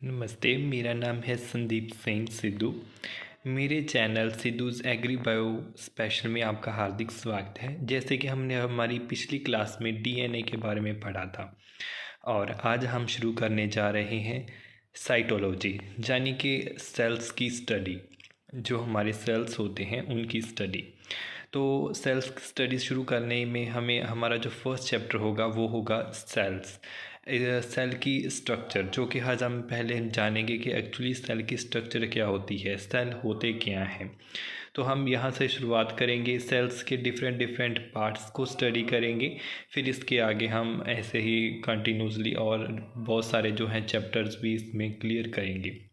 नमस्ते, मेरा नाम है संदीप सिंह सिद्धू। मेरे चैनल सिद्धूज़ एग्री बायो स्पेशल में आपका हार्दिक स्वागत है। जैसे कि हमने हमारी पिछली क्लास में डीएनए के बारे में पढ़ा था और आज हम शुरू करने जा रहे हैं साइटोलॉजी, यानी कि सेल्स की स्टडी। जो हमारे सेल्स होते हैं उनकी स्टडी। तो सेल्स स्टडी शुरू करने में हमें हमारा जो फर्स्ट चैप्टर होगा वो होगा सेल्स। सेल की स्ट्रक्चर, जो कि आज हम पहले जानेंगे कि एक्चुअली सेल की स्ट्रक्चर क्या होती है, सेल होते क्या हैं। तो हम यहाँ से शुरुआत करेंगे, सेल्स के डिफरेंट पार्ट्स को स्टडी करेंगे। फिर इसके आगे हम ऐसे ही कंटिन्यूसली और बहुत सारे जो हैं चैप्टर्स भी इसमें क्लियर करेंगे।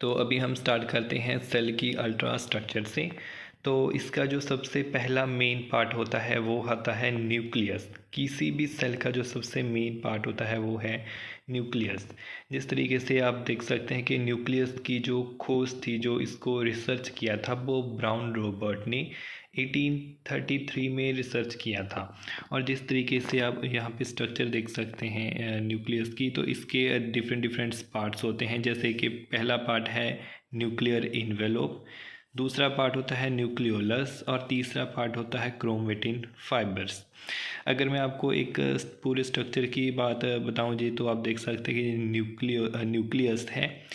तो अभी हम स्टार्ट करते हैं सेल की अल्ट्रा स्ट्रक्चर से। तो इसका जो सबसे पहला मेन पार्ट होता है वो होता है न्यूक्लियस। किसी भी सेल का जो सबसे मेन पार्ट होता है वो है न्यूक्लियस। जिस तरीके से आप देख सकते हैं कि न्यूक्लियस की जो खोज थी, जो इसको रिसर्च किया था, वो ब्राउन रॉबर्ट ने 1833 में रिसर्च किया था। और जिस तरीके से आप यहाँ पे स्ट्रक्चर देख सकते हैं न्यूक्लियस की, तो इसके डिफरेंट पार्ट्स होते हैं। जैसे कि पहला पार्ट है न्यूक्लियर इन्वेलोप, दूसरा पार्ट होता है न्यूक्लियोलस और तीसरा पार्ट होता है क्रोमेटिन फाइबर्स। अगर मैं आपको एक पूरे स्ट्रक्चर की बात बताऊं जी, तो आप देख सकते हैं कि न्यूक्लियस है,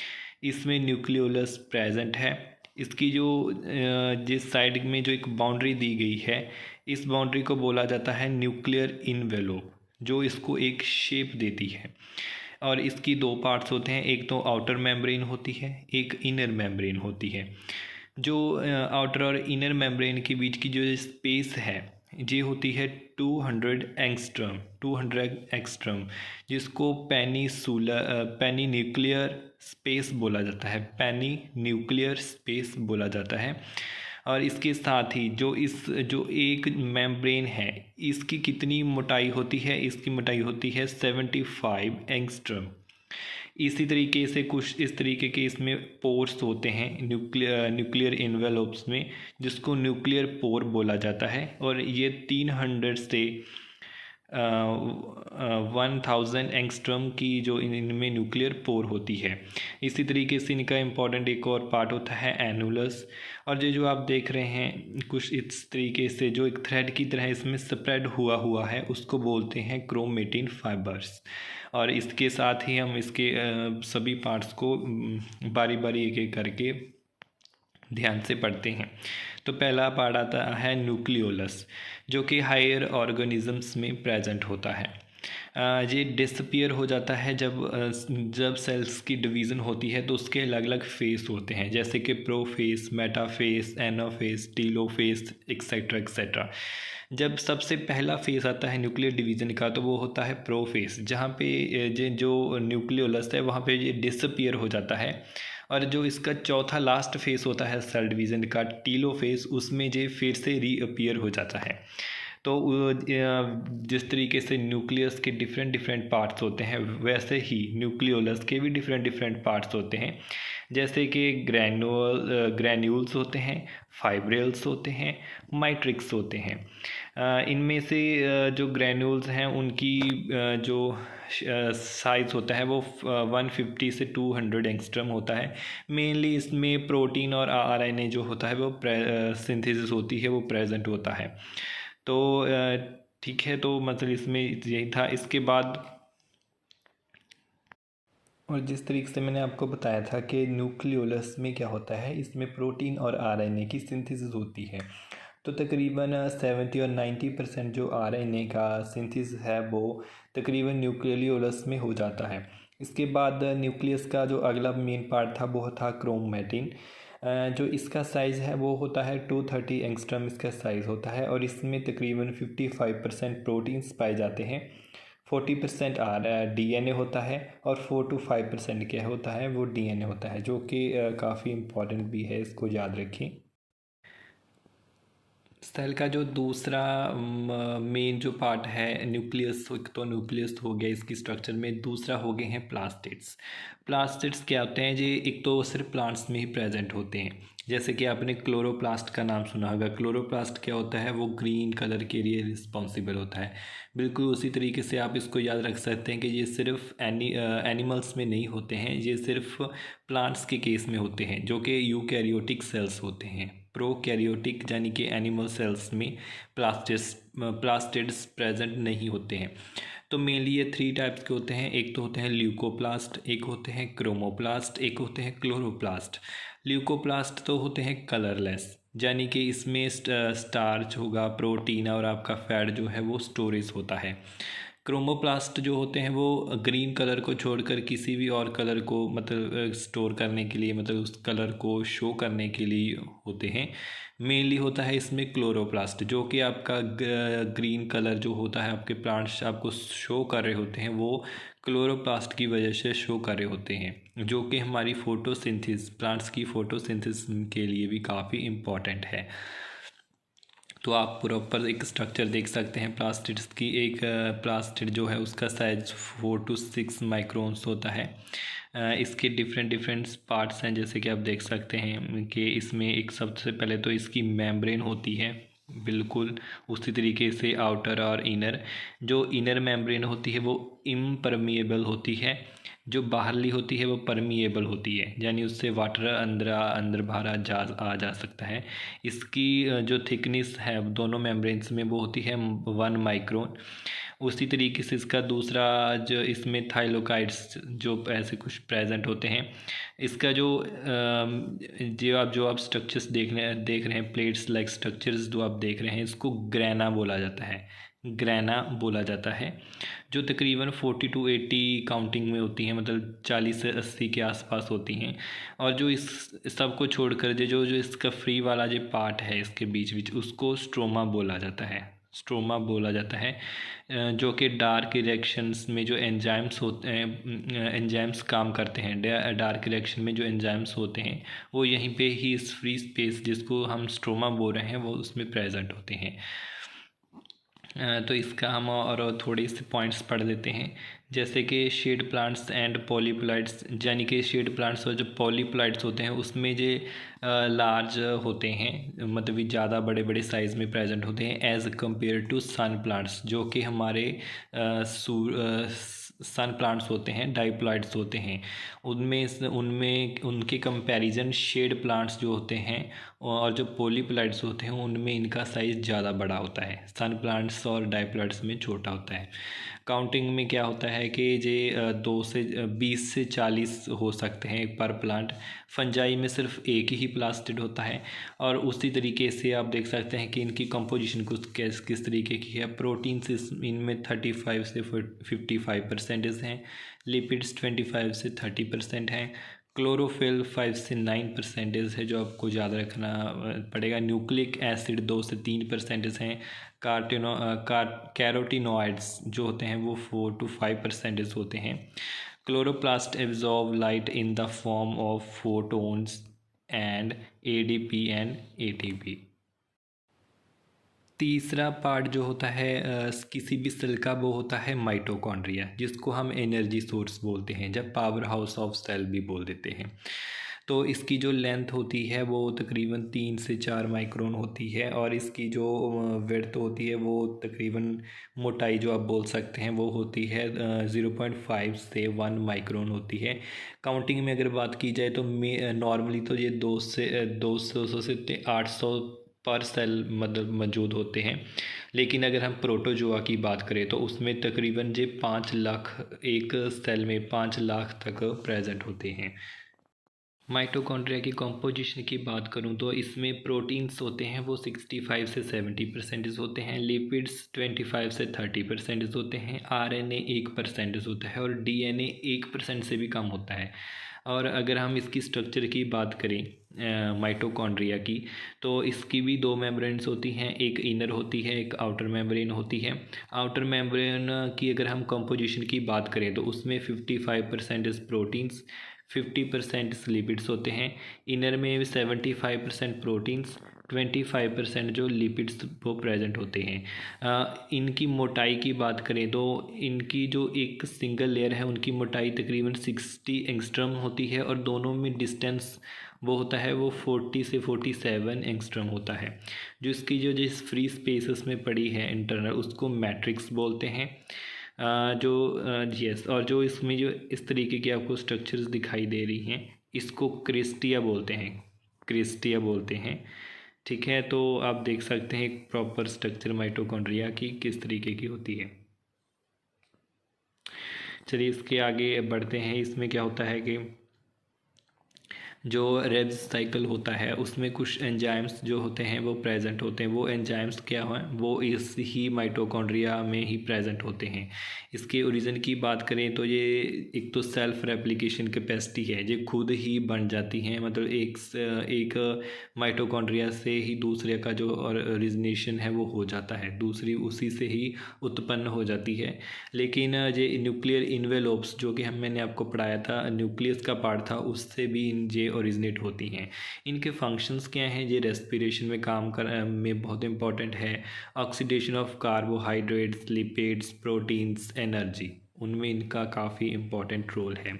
इसमें न्यूक्लियोलस प्रेजेंट है। इसकी जो जिस साइड में जो एक बाउंड्री दी गई है, इस बाउंड्री को बोला जाता है न्यूक्लियर इन्वेलोप, जो इसको एक शेप देती है। और इसकी दो पार्ट्स होते हैं, एक तो आउटर मेम्ब्रेन होती है, एक इनर मेम्ब्रेन होती है। जो आउटर और इनर मेम्ब्रेन के बीच की जो स्पेस है ये होती है 200 एंगस्ट्रम, जिसको पेनी न्यूक्लियर स्पेस बोला जाता है, पेनी न्यूक्लियर स्पेस बोला जाता है। और इसके साथ ही जो एक मेम्ब्रेन है, इसकी कितनी मोटाई होती है, इसकी मोटाई होती है 75 एंगस्ट्रम। इसी तरीके से कुछ इस तरीके के इसमें पोर्स होते हैं न्यूक्लियर इन्वेलोप्स में, जिसको न्यूक्लियर पोर बोला जाता है। और ये 300 से 1000 एंगस्ट्रम की जो इनमें न्यूक्लियर पोर होती है। इसी तरीके से इनका इम्पॉर्टेंट एक और पार्ट होता है एनुलस। और ये जो आप देख रहे हैं कुछ इस तरीके से जो एक थ्रेड की तरह इसमें स्प्रेड हुआ है, उसको बोलते हैं क्रोमेटिन फाइबर्स। और इसके साथ ही हम इसके सभी पार्ट्स को बारी बारी एक एक करके ध्यान से पढ़ते हैं। तो पहला पार्ट आता है न्यूक्लियोलस, जो कि हायर ऑर्गेनिजम्स में प्रेजेंट होता है। ये डिसअपियर हो जाता है जब सेल्स की डिवीज़न होती है, तो उसके अलग अलग फेस होते हैं, जैसे कि prophase, metaphase, anaphase, telophase, etcetera etcetera. जब सबसे पहला फेस आता है न्यूक्लियर डिवीज़न का, तो वो होता है प्रोफेस, जहाँ पे जो न्यूक्लियोलस है वहाँ पे ये डिसअपियर हो जाता है। और जो इसका चौथा लास्ट फेस होता है सेल डिवीज़न का, टीलोफेस, उसमें ये फिर से रीअपियर हो जाता है। तो जिस तरीके से न्यूक्लियस के डिफरेंट पार्ट्स होते हैं, वैसे ही न्यूक्लियोलस के भी डिफरेंट पार्ट्स होते हैं। जैसे कि ग्रैन्यूल्स होते हैं, फाइब्रिल्स होते हैं, मैट्रिक्स होते हैं। इनमें से जो ग्रैन्यूल्स हैं उनकी जो साइज़ होता है वो 150 से 200 एंगस्ट्रम होता है। मेनली इसमें प्रोटीन और आरएनए जो होता है वो सिंथेसिस होती है, वो प्रेजेंट होता है। तो ठीक है, तो मतलब इसमें यही था। इसके बाद और जिस तरीके से मैंने आपको बताया था कि न्यूक्लियोलस में क्या होता है, इसमें प्रोटीन और आरएनए की सिंथेसिस होती है। तो तकरीबन 70 और 90% जो आरएनए का सिंथेसिस है वो तकरीबन न्यूक्लियोलस में हो जाता है। इसके बाद न्यूक्लियस का जो अगला मेन पार्ट था वो था क्रोमेटिन। जो इसका साइज़ है वो होता है 230 एंगस्ट्रम इसका साइज़ होता है। और इसमें तकरीबन 55% प्रोटीन्स पाए जाते हैं, 40% डीएनए होता है और 4 to 5% क्या होता है, वो डीएनए होता है, जो कि काफ़ी इम्पोर्टेंट भी है, इसको याद रखें। सेल का जो दूसरा मेन जो पार्ट है न्यूक्लियस, एक तो न्यूक्लियस हो गया इसकी स्ट्रक्चर में, दूसरा हो गए हैं प्लास्टिड्स। प्लास्टिड्स क्या होते हैं जी? एक तो सिर्फ प्लांट्स में ही प्रेजेंट होते हैं, जैसे कि आपने क्लोरोप्लास्ट का नाम सुना होगा। क्लोरोप्लास्ट क्या होता है? वो ग्रीन कलर के लिए रिस्पॉन्सिबल होता है। बिल्कुल उसी तरीके से आप इसको याद रख सकते हैं कि ये सिर्फ एनिमल्स में नहीं होते हैं, ये सिर्फ प्लांट्स के केस में होते हैं, जो कि यूकैरियोटिक सेल्स होते हैं। प्रोकैरियोटिक यानी कि एनिमल सेल्स में प्लास्टिड्स प्रेजेंट नहीं होते हैं। तो मेनली ये 3 टाइप्स के होते हैं। एक तो होते हैं ल्यूकोप्लास्ट, एक होते हैं क्रोमोप्लास्ट, एक होते हैं क्लोरोप्लास्ट। ल्यूकोप्लास्ट तो होते हैं कलरलेस, यानी कि इसमें स्टार्च होगा, प्रोटीन और आपका फैट जो है वो स्टोरेज होता है। क्रोमोप्लास्ट जो होते हैं वो ग्रीन कलर को छोड़कर किसी भी और कलर को मतलब स्टोर करने के लिए, मतलब उस कलर को शो करने के लिए होते हैं। मेनली होता है इसमें क्लोरोप्लास्ट, जो कि आपका ग्रीन कलर जो होता है आपके प्लांट्स आपको शो कर रहे होते हैं, वो क्लोरोप्लास्ट की वजह से शो कर रहे होते हैं, जो कि हमारी फोटोसिंथेसिस, प्लांट्स की फोटोसिंथेसिस के लिए भी काफ़ी इम्पॉर्टेंट है। तो आप प्रॉपर एक स्ट्रक्चर देख सकते हैं प्लास्टिड्स की। एक प्लास्टिड जो है उसका साइज 4 to 6 माइक्रोन्स होता है। इसके डिफरेंट पार्ट्स हैं, जैसे कि आप देख सकते हैं कि इसमें एक सबसे पहले तो इसकी मेम्ब्रेन होती है, बिल्कुल उसी तरीके से आउटर और इनर। जो इनर मेम्ब्रेन होती है वो इम्परमिएबल होती है, जो बाहरली होती है वो परमिएबल होती है, यानी उससे वाटर अंदर बाहर आ जा सकता है। इसकी जो थिकनेस है दोनों मेम्ब्रेन्स में वो होती है 1 माइक्रोन। उसी तरीके से इसका दूसरा जो इसमें थाइलोकाइड्स जो ऐसे कुछ प्रेजेंट होते हैं। इसका जो आप स्ट्रक्चर्स देख रहे हैं, प्लेट्स लाइक स्ट्रक्चर्स जो आप देख रहे हैं, इसको ग्रेना बोला जाता है। ग्रेना बोला जाता है, जो तकरीबन 40 to 80 काउंटिंग में होती हैं, मतलब 40 से 80 के आसपास होती हैं। और जो इस सब को छोड़कर जो जो इसका फ्री वाला जो पार्ट है इसके बीच उसको स्ट्रोमा बोला जाता है। स्ट्रोमा बोला जाता है, जो कि डार्क रिएक्शंस में जो एंजाइम्स होते हैं, एंजाइम्स काम करते हैं। डार्क रिएक्शन में जो एंजाइम्स होते हैं वो यहीं पे ही इस फ्री स्पेस जिसको हम स्ट्रोमा बोल रहे हैं वो उसमें प्रेजेंट होते हैं। तो इसका हम और थोड़े से पॉइंट्स पढ़ लेते हैं, जैसे कि शेड प्लांट्स एंड पॉलीप्लाइड्स। यानी कि शेड प्लांट्स और जो पॉलीप्लाइड्स होते हैं उसमें जो लार्ज होते हैं, मतलब ज़्यादा बड़े बड़े साइज़ में प्रेजेंट होते हैं as compare to sun plants, जो कि हमारे सन प्लांट्स होते हैं, डाइप्लॉइड्स होते हैं। उनमें उनके कंपैरिजन शेड प्लांट्स जो होते हैं और जो पॉलीप्लाइड्स होते हैं उनमें इनका साइज़ ज़्यादा बड़ा होता है, सन प्लांट्स और डाइप्लॉइड्स में छोटा होता है। काउंटिंग में क्या होता है कि ये 20 से 40 हो सकते हैं पर प्लांट। फंजाई में सिर्फ एक ही प्लास्टिड होता है। और उसी तरीके से आप देख सकते हैं कि इनकी कंपोजिशन कुछ किस तरीके की है। प्रोटीन्स इनमें 35 से 55% हैं, लिपिड्स 25 से 30% हैं, क्लोरोफिल 5 से 9% है, जो आपको याद रखना पड़ेगा। न्यूक्लिक एसिड 2 से 3% हैं। कैरोटीनॉइड्स जो होते हैं वो 4 to 5% होते हैं। Chloroplast absorb light in the form of photons and ADP and ATP। तीसरा पार्ट जो होता है किसी भी सेल का वो होता है माइटोकॉन्ड्रिया, जिसको हम एनर्जी सोर्स बोलते हैं, जब पावर हाउस ऑफ सेल भी बोल देते हैं। तो इसकी जो लेंथ होती है वो तकरीबन 3 से 4 माइक्रोन होती है, और इसकी जो विड्थ होती है वो तकरीबन, मोटाई जो आप बोल सकते हैं वो होती है 0.5 से 1 माइक्रोन होती है। काउंटिंग में अगर बात की जाए तो नॉर्मली तो ये 200 से 800 पर सेल मतलब मौजूद होते हैं, लेकिन अगर हम प्रोटोजोआ की बात करें तो उसमें तकरीबन 5 लाख, एक सेल में 5 लाख तक प्रेजेंट होते हैं। माइटोकॉन्ड्रिया की कंपोजिशन की बात करूं तो इसमें प्रोटीन्स होते हैं वो 65 से 70% होते हैं, लिपिड्स 25 से 30% होते हैं, RNA 1% होता है, और DNA 1% से भी कम होता है। और अगर हम इसकी स्ट्रक्चर की बात करें माइटोकॉन्ड्रिया की, तो इसकी भी 2 मेम्ब्रेन्स होती हैं, एक इनर होती है, एक आउटर मेम्ब्रेन होती है। आउटर मेम्ब्रेन की अगर हम कंपोजिशन की बात करें तो उसमें 55% प्रोटीन्स, 50% लिपिड्स होते हैं। इनर में 75% प्रोटीन्स, 25% जो लिपिड्स वो प्रेजेंट होते हैं। इनकी मोटाई की बात करें तो इनकी जो एक सिंगल लेयर है उनकी मोटाई तकरीबन 60 एंगस्ट्रम होती है और दोनों में डिस्टेंस वो होता है वो 40 से 47 एंगस्ट्रम होता है। जो इसकी जो जिस फ्री स्पेसेस में पड़ी है इंटरनल उसको मैट्रिक्स बोलते हैं। जो यस, और जो इसमें जो इस तरीके की आपको स्ट्रक्चर्स दिखाई दे रही हैं इसको क्रिस्टिया बोलते हैं, क्रिस्टिया बोलते हैं। ठीक है, तो आप देख सकते हैं एक प्रॉपर स्ट्रक्चर माइटोकॉन्ड्रिया की किस तरीके की होती है। चलिए इसके आगे बढ़ते हैं। इसमें क्या होता है कि जो रेब्स साइकिल होता है उसमें कुछ एंजाइम्स जो होते हैं वो प्रेजेंट होते हैं। वो एंजाइम्स क्या हैं, वो इस ही माइटोकॉन्ड्रिया में ही प्रेजेंट होते हैं। इसके ओरिजिन की बात करें तो ये एक तो सेल्फ रेप्लिकेशन कैपेसिटी है, ये खुद ही बन जाती हैं। मतलब एक माइटोकॉन्ड्रिया से ही दूसरे का जो ओरिजिनेशन है वो हो जाता है, दूसरी उसी से ही उत्पन्न हो जाती है। लेकिन ये न्यूक्लियर इन्वेलोप्स जो कि मैंने आपको पढ़ाया था, न्यूक्लियस का पार्ट था, उससे भी ये ओरिजिनेट होती हैं। इनके फंक्शंस क्या हैं, ये रेस्पिरेशन में काम कर में बहुत इंपॉर्टेंट है। Oxidation of carbohydrates, lipids, proteins, energy, उनमें इनका काफ़ी इम्पॉर्टेंट रोल है।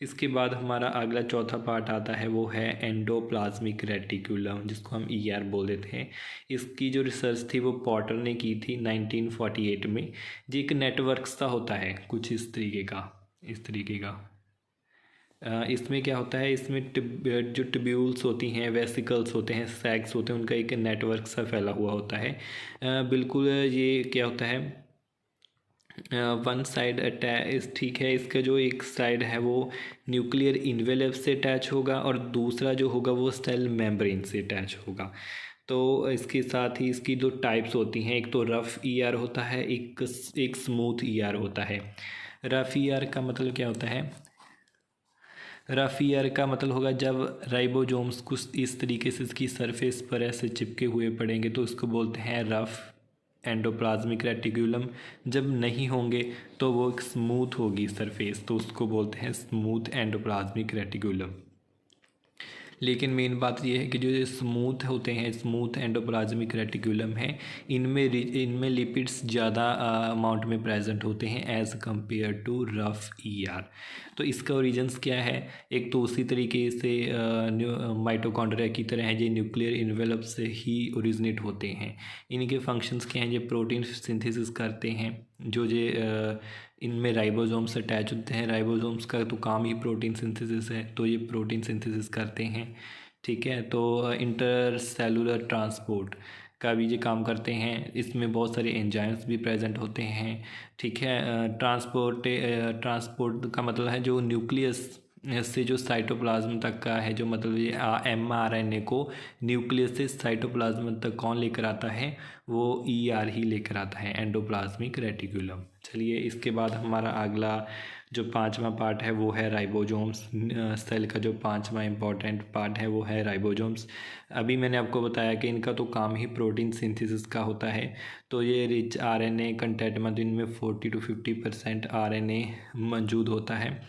इसके बाद हमारा अगला चौथा पार्ट आता है वो है एंडोप्लाज्मिक रेटिकुलम, जिसको हम ER बोल देते हैं। इसकी जो रिसर्च थी वो पॉटर ने की थी 1948 में। ये एक नेटवर्क सा होता है कुछ इस तरीके का। इसमें क्या होता है, इसमें जो ट्यूब्यूल्स होती हैं, वेसिकल्स होते हैं, सैक्स होते हैं, उनका एक नेटवर्क सा फैला हुआ होता है। बिल्कुल ये क्या होता है, वन साइड अटैच, ठीक है, इसका जो एक साइड है वो न्यूक्लियर इन्वेलप से अटैच होगा और दूसरा जो होगा वो सेल मेम्ब्रेन से अटैच होगा। तो इसके साथ ही इसकी दो टाइप्स होती हैं, एक तो रफ़ ER होता है, एक स्मूथ ER होता है। रफ़ ER का मतलब क्या होता है, रफ़ ER का मतलब होगा जब राइबोसोम्स कुछ इस तरीके से इसकी सरफेस पर ऐसे चिपके हुए पड़ेंगे तो उसको बोलते हैं रफ़ एंडोप्लाज्मिक रेटिकुलम। जब नहीं होंगे तो वो एक स्मूथ होगी सरफेस, तो उसको बोलते हैं स्मूथ एंडोप्लाज्मिक रेटिकुलम। लेकिन मेन बात यह है कि जो स्मूथ होते हैं, स्मूथ एंडोप्लाज्मिक रेटिकुलम है, इनमें लिपिड्स ज़्यादा अमाउंट में प्रेजेंट होते हैं as compare to rough ER। तो इसका ओरिजिन्स क्या है, एक तो उसी तरीके से माइटोकॉन्ड्रिया की तरह है, ये न्यूक्लियर इन्वेलप से ही ओरिजिनेट होते हैं। इनके फंक्शंस क्या हैं, ये प्रोटीन सिंथेसिस करते हैं। जो ये इनमें राइबोसोम्स अटैच होते हैं, राइबोसोम्स का तो काम ही प्रोटीन सिंथेसिस है, तो ये प्रोटीन सिंथेसिस करते हैं। ठीक है, तो इंटरसेलुलर ट्रांसपोर्ट का भी ये काम करते हैं। इसमें बहुत सारे एंजाइम्स भी प्रेजेंट होते हैं। ठीक है, ट्रांसपोर्ट का मतलब है जो न्यूक्लियस से जो साइटोप्लाज्म तक का है, जो मतलब ये mRNA को न्यूक्लियस से साइटोप्लाज्म तक कौन लेकर आता है, वो ER ही लेकर आता है, एंडोप्लाज्मिक रेटिकुलम। चलिए इसके बाद हमारा अगला जो पांचवा पार्ट है वो है राइबोसोम्स। सेल का जो पांचवा इम्पॉर्टेंट पार्ट है वो है राइबोसोम्स। अभी मैंने आपको बताया कि इनका तो काम ही प्रोटीन सिंथेसिस का होता है। तो ये रिच RNA कंटेंट में इनमें 40 to 50% RNA मौजूद होता है।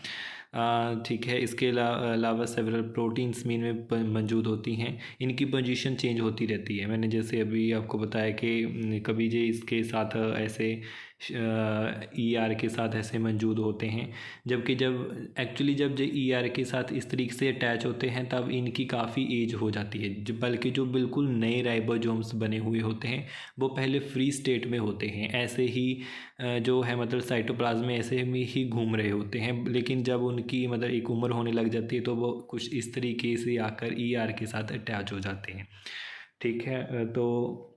ठीक है, इसके अलावा सेवरल प्रोटीन्स में इनमें मौजूद होती हैं। इनकी पोजीशन चेंज होती रहती है। मैंने जैसे अभी आपको बताया कि कभी ये इसके साथ ऐसे ER के साथ ऐसे मौजूद होते हैं, जबकि जब एक्चुअली जब ये ER के साथ इस तरीके से अटैच होते हैं तब इनकी काफ़ी एज हो जाती है। बल्कि जो बिल्कुल नए राइबोसोम्स बने हुए होते हैं वो पहले फ्री स्टेट में होते हैं, ऐसे ही जो है मतलब साइटोप्लाज्म में ऐसे में ही घूम रहे होते हैं। लेकिन जब उनकी मतलब एक उम्र होने लग जाती है तो वो कुछ इस तरीके से आकर ER के साथ अटैच हो जाते हैं। ठीक है, तो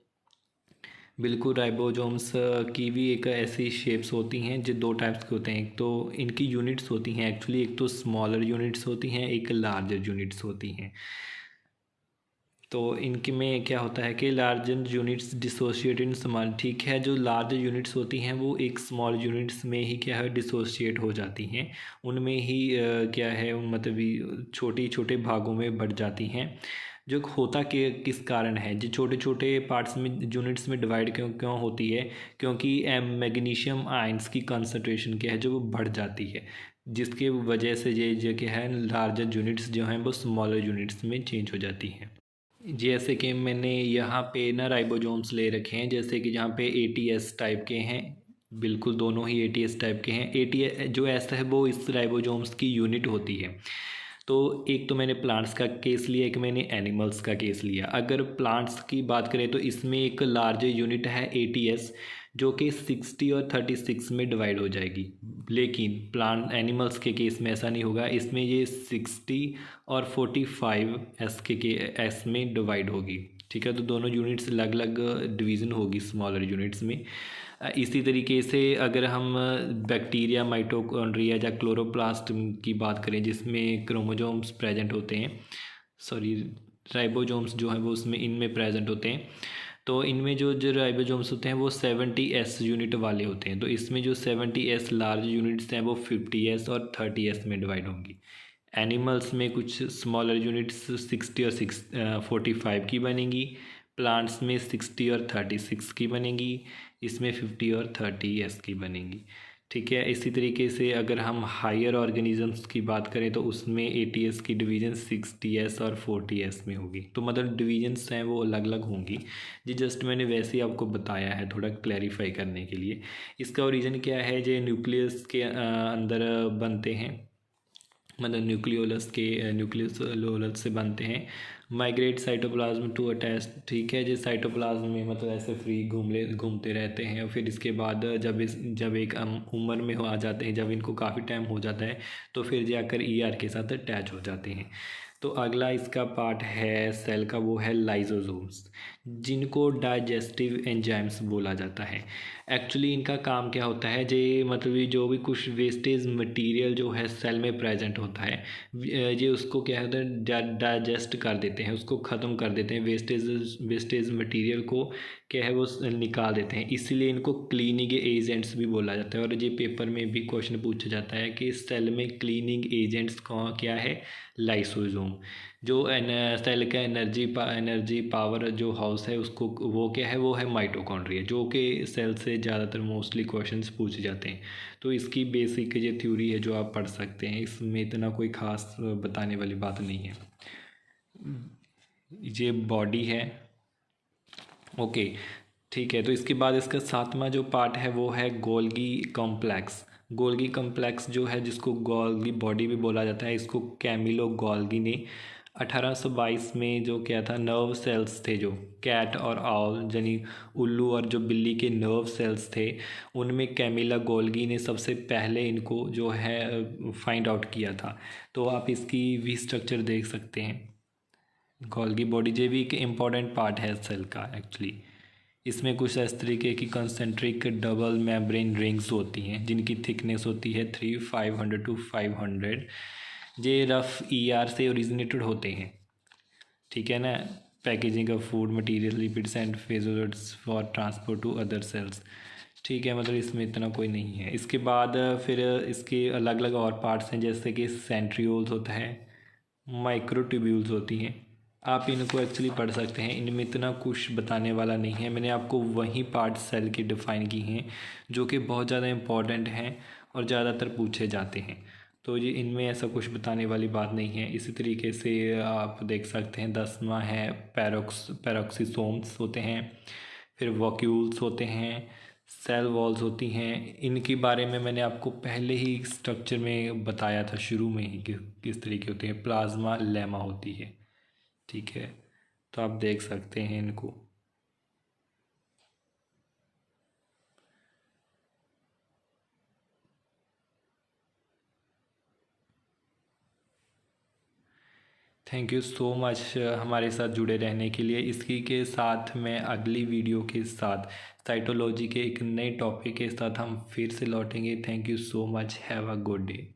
बिल्कुल राइबोसोम्स की भी एक ऐसी शेप्स होती हैं जो दो टाइप्स के होते हैं। एक तो इनकी यूनिट्स होती हैं एक्चुअली, एक तो स्मॉलर यूनिट्स होती हैं, एक लार्जर यूनिट्स होती हैं। तो इनके में क्या होता है कि larger units dissociate in small, ठीक है, जो लार्जर यूनिट्स होती हैं वो एक स्मॉल यूनिट्स में ही क्या है डिसोशिएट हो जाती हैं, उनमें ही क्या है मतलब छोटे छोटे भागों में बढ़ जाती हैं। जो होता कि किस कारण है, जो छोटे छोटे पार्ट्स में यूनिट्स में डिवाइड क्यों होती है, क्योंकि मैग्नीशियम आयंस की कंसनट्रेशन क्या है जो वो बढ़ जाती है, जिसके वजह से ये जो क्या है लार्जर यूनिट्स जो हैं वो स्मॉलर यूनिट्स में चेंज हो जाती हैं। जैसे कि मैंने यहाँ पे ना राइबोसोम्स ले रखे हैं, जैसे कि जहाँ पे ATS टाइप के हैं, बिल्कुल दोनों ही ATS टाइप के हैं। ATS जो एस है वो इस राइबोसोम्स की यूनिट होती है। तो एक तो मैंने प्लांट्स का केस लिया, एक मैंने एनिमल्स का केस लिया। अगर प्लांट्स की बात करें तो इसमें एक लार्ज यूनिट है ATS, जो कि 60 और 36 में डिवाइड हो जाएगी। लेकिन प्लांट एनिमल्स के केस में ऐसा नहीं होगा, इसमें ये 60 और 45 एस में डिवाइड होगी। ठीक है, तो दोनों यूनिट्स अलग अलग डिवीज़न होगी स्मॉलर यूनिट्स में। इसी तरीके से अगर हम बैक्टीरिया, माइटोकॉन्ड्रिया या क्लोरोप्लास्ट की बात करें, जिसमें क्रोमोसोम्स प्रेजेंट होते हैं, सॉरी राइबोसोम्स जो हैं वो उसमें इनमें प्रेजेंट होते हैं। तो इनमें जो जो राइबोसोम्स होते हैं वो 70S यूनिट वाले होते हैं। तो इसमें जो 70S लार्ज यूनिट्स हैं वो 50S और 30S में डिवाइड होंगी। एनिमल्स में कुछ स्मॉलर यूनिट्स 60 और 45 की बनेंगी। प्लांट्स में 60 और 36 की बनेंगी। इसमें 50 और 30S की बनेंगी। ठीक है, इसी तरीके से अगर हम हायर ऑर्गेनिजम्स की बात करें तो उसमें ATS की डिवीज़न 60S और 40S में होगी। तो मतलब डिवीजन्स हैं वो अलग अलग होंगी जी। जस्ट मैंने वैसे ही आपको बताया है थोड़ा क्लैरिफाई करने के लिए। इसका ओरिजिन क्या है, जो न्यूक्लियस के अंदर बनते हैं, मतलब न्यूक्लियोलस से बनते हैं। माइग्रेट साइटोप्लाज्म टू अटैच, ठीक है जी। साइटोप्लाज्म में मतलब ऐसे फ्री घूमते रहते हैं, और फिर इसके बाद जब एक उम्र में आ जाते हैं, जब इनको काफ़ी टाइम हो जाता है तो फिर जाकर ER के साथ अटैच हो जाते हैं। तो अगला इसका पार्ट है सेल का, वो है लाइसोसोम्स, जिनको डाइजेस्टिव एंजाइम्स बोला जाता है। एक्चुअली इनका काम क्या होता है जे, मतलब ये जो भी कुछ वेस्टेज मटेरियल जो है सेल में प्रेजेंट होता है, ये उसको क्या होता है डाइजेस्ट कर देते हैं, उसको ख़त्म कर देते हैं। वेस्टेज मटेरियल को क्या है वो निकाल देते हैं, इसीलिए इनको क्लीनिंग एजेंट्स भी बोला जाता है। और ये पेपर में भी क्वेश्चन पूछा जाता है कि सेल में क्लीनिंग एजेंट्स क्या है, लाइसोसोम। जो सेल का एनर्जी पावर जो हाउस है उसको वो क्या है, वो है माइटोकॉन्ड्रिया, जो कि सेल से ज़्यादातर मोस्टली क्वेश्चंस पूछे जाते हैं। तो इसकी बेसिक ये थ्योरी है जो आप पढ़ सकते हैं, इसमें इतना कोई ख़ास बताने वाली बात नहीं है। ये बॉडी है, ओके ठीक है। तो इसके बाद इसका 7वां जो पार्ट है वो है गोल्गी कॉम्प्लेक्स। गोल्गी कॉम्प्लेक्स जो है, जिसको गोल्गी बॉडी भी बोला जाता है, इसको कैमिलो गोल्गी ने 1822 में जो क्या था, नर्व सेल्स थे जो कैट और आउल यानी उल्लू और जो बिल्ली के नर्व सेल्स थे, उनमें कैमिला गोल्गी ने सबसे पहले इनको जो है फाइंड आउट किया था। तो आप इसकी भी स्ट्रक्चर देख सकते हैं। गोल्गी बॉडी जो भी एक इम्पॉर्टेंट पार्ट है सेल का एक्चुअली। इसमें कुछ इस तरीके की कंसेंट्रिक डबल मेम्ब्रेन रिंग्स होती हैं, जिनकी थिकनेस होती है 500 to 500। ये रफ ER से ओरिजिनेटेड होते हैं, ठीक है ना। Packaging of food material, lipids and phasoids for transport to other cells, ठीक है। मतलब इसमें इतना कोई नहीं है। इसके बाद फिर इसके अलग अलग और पार्ट्स हैं, जैसे कि सेंट्रियोल्स होता है, माइक्रोट्यूब्यूल्स होती हैं। आप इनको एक्चुअली पढ़ सकते हैं, इनमें इतना कुछ बताने वाला नहीं है। मैंने आपको वही पार्ट सेल की डिफ़ाइन की हैं जो कि बहुत ज़्यादा इम्पॉर्टेंट हैं और ज़्यादातर पूछे जाते हैं। तो ये इनमें ऐसा कुछ बताने वाली बात नहीं है। इसी तरीके से आप देख सकते हैं 10वां है पैरोक्सिसोम्स होते हैं, फिर वॉक्यूल्स होते हैं, सेल वॉल्स होती हैं। इनके बारे में मैंने आपको पहले ही स्ट्रक्चर में बताया था शुरू में ही कि किस तरीके होते हैं। प्लाज्मा लेमा होती है, ठीक है। तो आप देख सकते हैं इनको। थैंक यू सो मच हमारे साथ जुड़े रहने के लिए। इसी के साथ मैं अगली वीडियो के साथ साइटोलॉजी के एक नए टॉपिक के साथ हम फिर से लौटेंगे। Thank you so much, have a good day.